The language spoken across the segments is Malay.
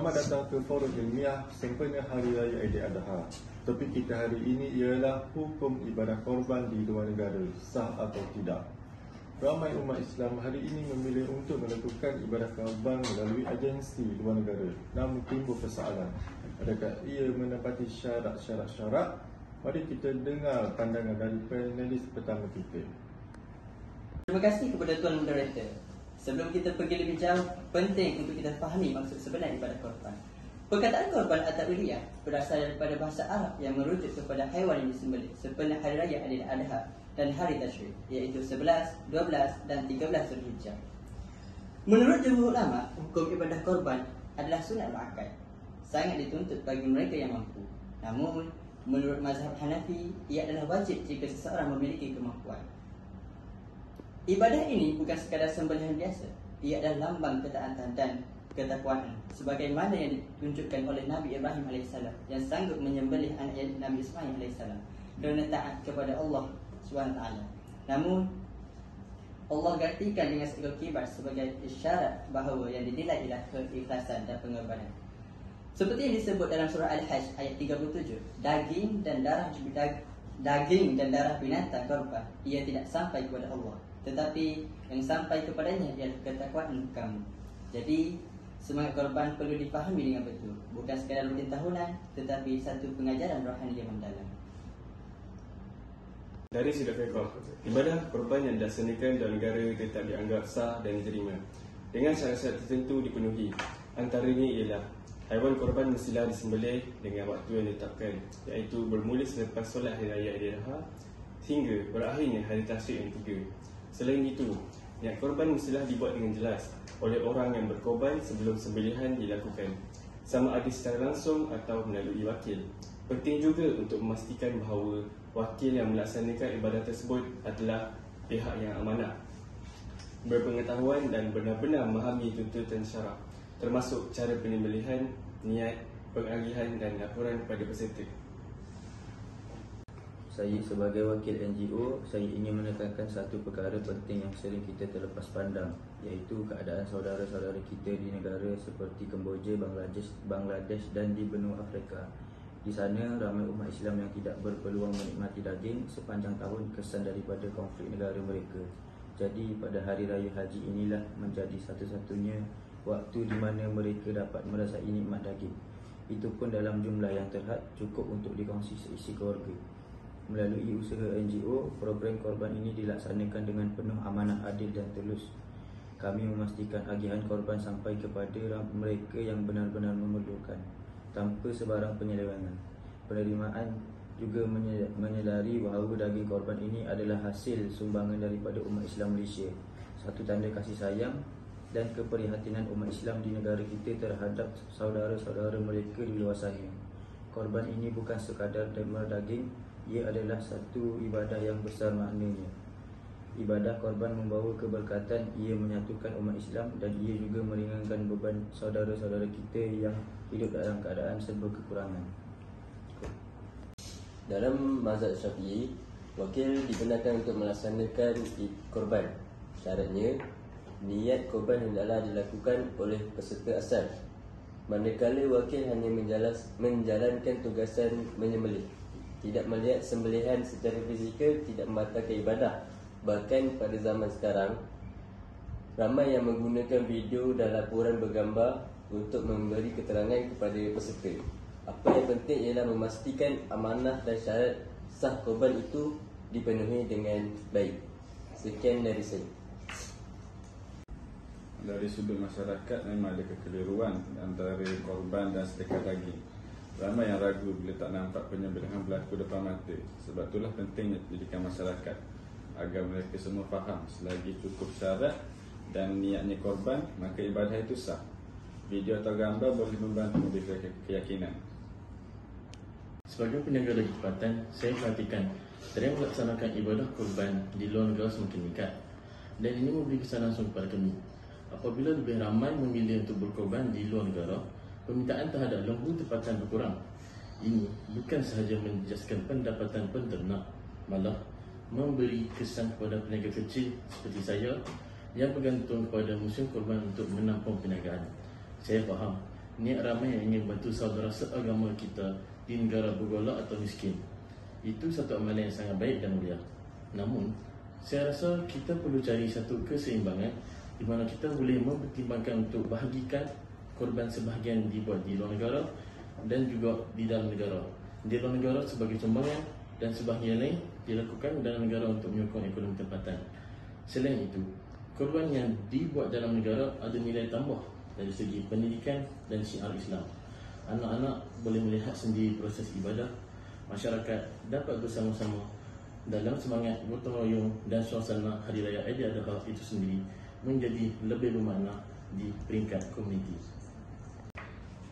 Selamat datang ke Forum Ilmiah sempena Hari Raya Aidiladha. Topik kita hari ini ialah hukum ibadah korban di luar negara, sah atau tidak. Ramai umat Islam hari ini memilih untuk melakukan ibadah korban melalui agensi luar negara. Namun timbul persoalan, adakah ia menepati syarat-syarat? Mari kita dengar pandangan dari panelis pertama kita. Terima kasih kepada Tuan Moderator. Sebelum kita pergi lebih jauh, penting untuk kita fahami maksud sebenar ibadah korban. Perkataan korban atau udhiyah berasal daripada bahasa Arab yang merujuk kepada haiwan yang disembelih sempena Hari Raya Aidiladha dan Hari Tasyrik, iaitu 11, 12 dan 13 Zulhijjah. Menurut jumhur ulama, hukum ibadah korban adalah sunat muakkad, sangat dituntut bagi mereka yang mampu. Namun, menurut mazhab Hanafi, ia adalah wajib jika seseorang memiliki kemampuan. Ibadah ini bukan sekadar sembelihan biasa. Ia adalah lambang ketaatan dan ketakwaan, sebagaimana yang ditunjukkan oleh Nabi Ibrahim AS yang sanggup menyembelih anak Nabi Ismail AS kerana taat kepada Allah SWT. Namun, Allah gantikan dengan seekor kibas sebagai isyarat bahawa yang dinilai ialah keikhlasan dan pengorbanan. Seperti yang disebut dalam surah Al-Hajj ayat 37, daging dan darah binatang korban ia tidak sampai kepada Allah, tetapi yang sampai kepadanya ialah ketakwaan kamu. Jadi, semangat korban perlu dipahami dengan betul, bukan sekadar rutin tahunan, tetapi satu pengajaran rohani yang mendalam. Dari sudut fiqh, ibadah korban yang dilaksanakan dalam negara tetap dianggap sah dan diterima dengan syarat-syarat tertentu dipenuhi. Antaranya ialah haiwan korban mestilah disembelih dengan waktu yang ditetapkan, iaitu bermula selepas solat Hari Raya Aidiladha hingga berakhirnya Hari Tasyrik yang ketiga. Selain itu, niat korban mestilah dibuat dengan jelas oleh orang yang berkorban sebelum sembelihan dilakukan, sama ada secara langsung atau melalui wakil. Penting juga untuk memastikan bahawa wakil yang melaksanakan ibadah tersebut adalah pihak yang amanah, berpengetahuan dan benar-benar memahami tuntutan syarak, termasuk cara penyembelihan, niat, pengagihan dan laporan kepada peserta. Saya sebagai wakil NGO, saya ingin menekankan satu perkara penting yang sering kita terlepas pandang, iaitu keadaan saudara-saudara kita di negara seperti Kemboja, Bangladesh dan di benua Afrika. Di sana, ramai umat Islam yang tidak berpeluang menikmati daging sepanjang tahun kesan daripada konflik negara mereka. Jadi, pada Hari Raya Haji inilah menjadi satu-satunya waktu di mana mereka dapat merasai nikmat daging. Itu pun dalam jumlah yang terhad, cukup untuk dikongsi seisi keluarga. Melalui usaha NGO, program korban ini dilaksanakan dengan penuh amanah, adil dan tulus. Kami memastikan agihan korban sampai kepada mereka yang benar-benar memerlukan, tanpa sebarang penyelewengan. Penerimaan juga menyedari bahawa daging korban ini adalah hasil sumbangan daripada umat Islam Malaysia, satu tanda kasih sayang dan keprihatinan umat Islam di negara kita terhadap saudara-saudara mereka di luar sana. Korban ini bukan sekadar derma daging, ia adalah satu ibadah yang besar maknanya. Ibadah korban membawa keberkatan, ia menyatukan umat Islam dan ia juga meringankan beban saudara-saudara kita yang hidup dalam keadaan serba kekurangan. Dalam mazhab Syafi'i, wakil dibenarkan untuk melaksanakan korban. Syaratnya, niat korban hendaklah dilakukan oleh peserta asal, manakala wakil hanya menjalankan tugasan menyembelih. Tidak melihat sembelihan secara fizikal tidak membatalkan ibadah. Bahkan pada zaman sekarang, ramai yang menggunakan video dan laporan bergambar untuk memberi keterangan kepada peserta. Apa yang penting ialah memastikan amanah dan syarat sah korban itu dipenuhi dengan baik. Sekian dari saya. Dari sudut masyarakat, memang ada kekeliruan antara korban dan sedekah daging. Ramai yang ragu bila tak nampak penyembelihan berlaku depan mata. Sebab itulah pentingnya pendidikan masyarakat agar mereka semua faham selagi cukup syarat dan niatnya korban, maka ibadah itu sah. Video atau gambar boleh membantu memberi keyakinan. Sebagai penyelenggara tempatan, saya perhatikan tren melaksanakan ibadah korban di luar negara semakin meningkat, dan ini memberi kesan langsung kepada kami. Apabila lebih ramai memilih untuk berkorban di luar negara, permintaan terhadap lembu tempatan berkurang. Ini bukan sahaja menjejaskan pendapatan penternak, malah memberi kesan kepada peniaga kecil seperti saya yang bergantung kepada musim korban untuk menampung perniagaan. Saya faham niat ramai yang ingin bantu saudara seagama kita di negara bergolak atau miskin. Itu satu amalan yang sangat baik dan mulia. Namun, saya rasa kita perlu cari satu keseimbangan di mana kita boleh mempertimbangkan untuk bahagikan korban sebahagian dibuat di luar negara dan juga di dalam negara. Di luar negara sebagai sumbangan dan sebahagian lain dilakukan dalam negara untuk menyokong ekonomi tempatan. Selain itu, korban yang dibuat dalam negara ada nilai tambah dari segi pendidikan dan syiar Islam. Anak-anak boleh melihat sendiri proses ibadah, masyarakat dapat bersama-sama dalam semangat gotong royong dan suasana Hari Raya Aidiladha itu sendiri menjadi lebih bermakna di peringkat komuniti.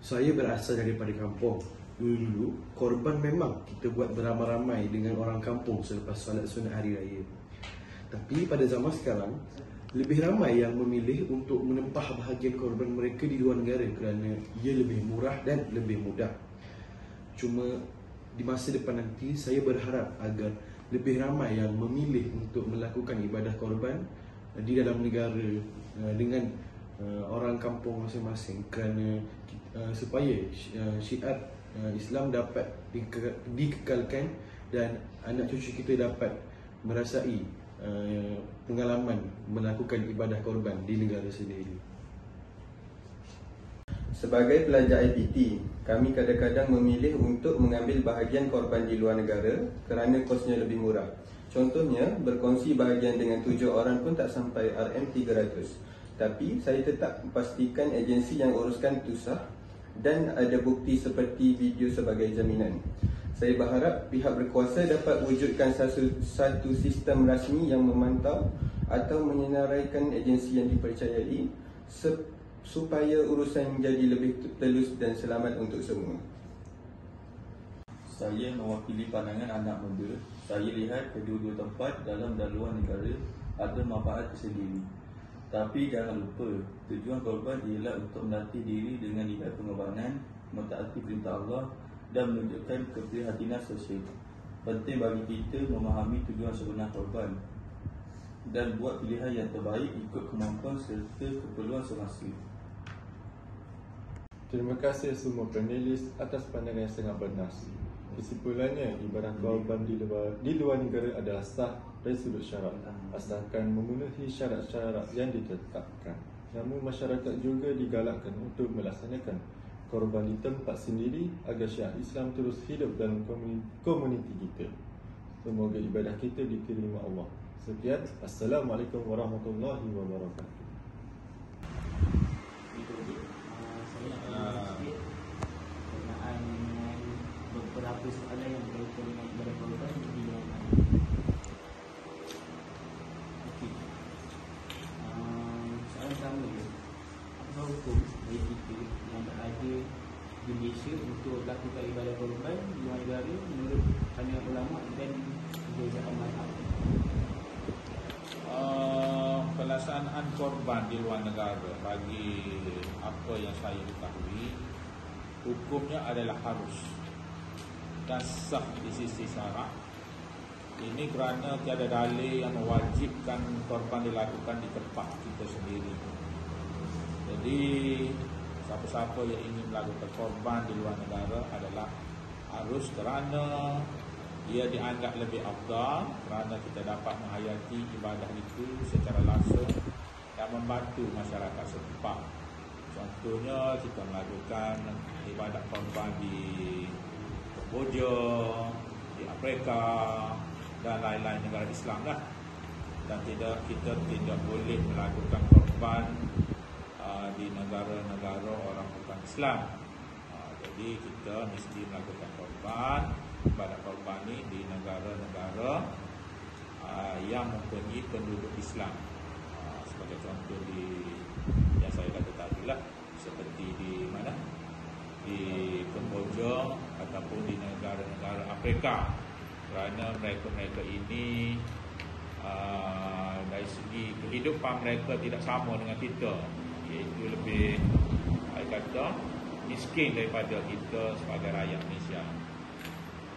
Saya berasal daripada kampung. Dulu korban memang kita buat beramai-ramai dengan orang kampung selepas solat sunat Hari Raya. Tapi pada zaman sekarang, lebih ramai yang memilih untuk menempah bahagian korban mereka di luar negara kerana ia lebih murah dan lebih mudah. Cuma di masa depan nanti, saya berharap agar lebih ramai yang memilih untuk melakukan ibadah korban di dalam negara dengan orang kampung masing-masing kerana supaya syiar Islam dapat dikekalkan dan anak cucu kita dapat merasai pengalaman melakukan ibadah korban di negara sendiri. Sebagai pelajar IPT, kami kadang-kadang memilih untuk mengambil bahagian korban di luar negara kerana kosnya lebih murah. Contohnya, berkongsi bahagian dengan 7 orang pun tak sampai RM300. Tapi saya tetap pastikan agensi yang uruskan itu sah dan ada bukti seperti video sebagai jaminan. Saya berharap pihak berkuasa dapat wujudkan satu sistem rasmi yang memantau atau menyenaraikan agensi yang dipercayai supaya urusan menjadi lebih telus dan selamat untuk semua. Saya mewakili pandangan anak muda. Saya lihat kedua-dua tempat dalam dan luar negara ada manfaat tersendiri. Tapi jangan lupa, tujuan korban ialah untuk melatih diri dengan nilai pengorbanan, mentaati perintah Allah dan menunjukkan keprihatinan sosial. Penting bagi kita memahami tujuan sebenar korban dan buat pilihan yang terbaik ikut kemampuan serta keperluan semasa. Terima kasih semua panelis atas pandangan yang sangat bernas. Kesimpulannya, ibadah korban di luar negara adalah sah dari sudut syarak asalkan memenuhi syarat-syarat yang ditetapkan. Namun masyarakat juga digalakkan untuk melaksanakan korban di tempat sendiri agar syiar Islam terus hidup dalam komuniti kita. Semoga ibadah kita diterima Allah. Sekian, Assalamualaikum warahmatullahi wabarakatuh. Beberapa soalan yang berkaitan dengan ibadah korban di dalam soalan pertama dia, apa hukum bagi kita yang berada di Malaysia untuk melakukan ibadah korban di luar negara menurut pandangan ulama dan perbezaan mazhab? Pelaksanaan korban di luar negara bagi apa yang saya ketahui, hukumnya adalah harus dan sah di sisi syarak. Ini kerana tiada dalil yang mewajibkan korban dilakukan di tempat kita sendiri. Jadi siapa-siapa yang ingin melakukan korban di luar negara adalah harus kerana ia dianggap lebih afdal, kerana kita dapat menghayati ibadah itu secara langsung dan membantu masyarakat setempat. Contohnya kita melakukan ibadah korban di Kamboja, di Afrika dan lain-lain negara Islam lah. Dan kita tidak boleh melakukan korban di negara-negara orang bukan Islam. Jadi kita mesti melakukan korban pada korban ini di negara-negara yang mempunyai penduduk Islam. Sebagai contoh yang saya kata tadi lah, seperti di mana? Di Kamboja ataupun di negara-negara Afrika, kerana mereka ini dari segi kehidupan mereka tidak sama dengan kita, iaitu lebih kata miskin daripada kita sebagai rakyat Malaysia.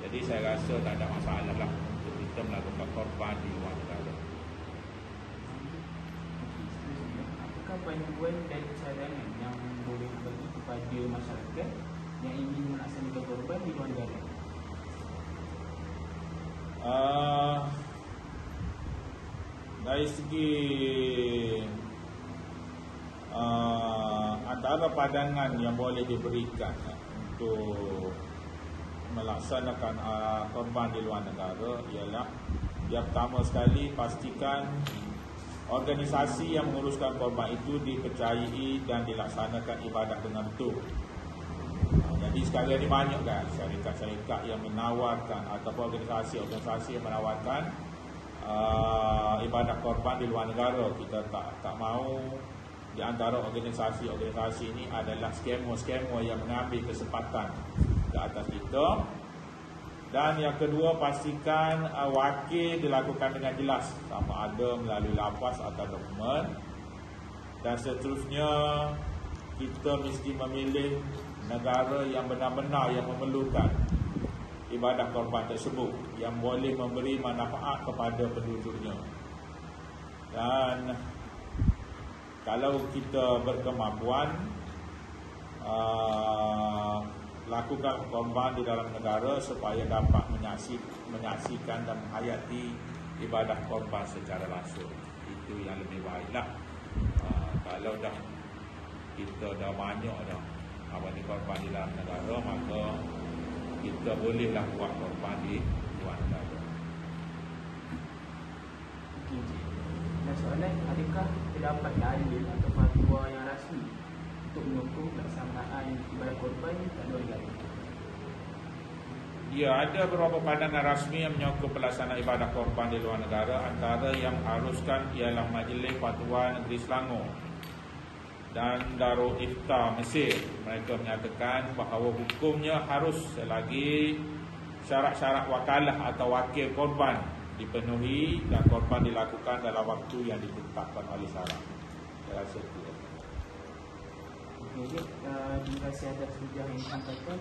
Jadi saya rasa tak ada masalah lah untuk kita melakukan korban di luar negara. adakah panduan dan cadangan yang boleh dibagi kepada masyarakat yang ingin melaksanakan korban di luar negara? Dari segi antara pandangan yang boleh diberikan untuk melaksanakan korban di luar negara ialah yang pertama sekali, pastikan organisasi yang menguruskan korban itu dipercayai dan dilaksanakan ibadah dengan betul. Jadi sekarang ini banyak kan syarikat-syarikat yang menawarkan ataupun organisasi-organisasi yang menawarkan ibadah korban di luar negara. Kita tak mahu di antara organisasi-organisasi ini adalah skema-skema yang mengambil kesempatan ke atas kita. Dan yang kedua, pastikan wakil dilakukan dengan jelas, sama ada melalui lafaz atau dokumen. Dan seterusnya, kita mesti memilih negara yang benar-benar yang memerlukan ibadah korban tersebut, yang boleh memberi manfaat kepada penduduknya. Dan kalau kita berkemampuan lakukan korban di dalam negara supaya dapat menyaksikan dan menghayati ibadah korban secara langsung. Itu yang lebih baiklah. Kalau kita dah banyak dah abadi korban di dalam negara, maka kita bolehlah buat korban di luar negara. Okey, dan soalan, adakah terdapat dalil atau fatwa yang rasmi untuk menyokong pelaksanaan ibadah korban di luar negara? Ya, ada beberapa pandangan rasmi yang menyokong pelaksanaan ibadah korban di luar negara. Antara yang haruskan ialah Majlis Fatwa Negeri Selangor dan Darul Ifta Mesir. Mereka menyatakan bahawa hukumnya harus selagi syarat-syarat wakalah atau wakil korban dipenuhi dan korban dilakukan dalam waktu yang ditetapkan oleh syarat. Saya rasa itu. Okey, terima kasih atas hujah yang disampaikan.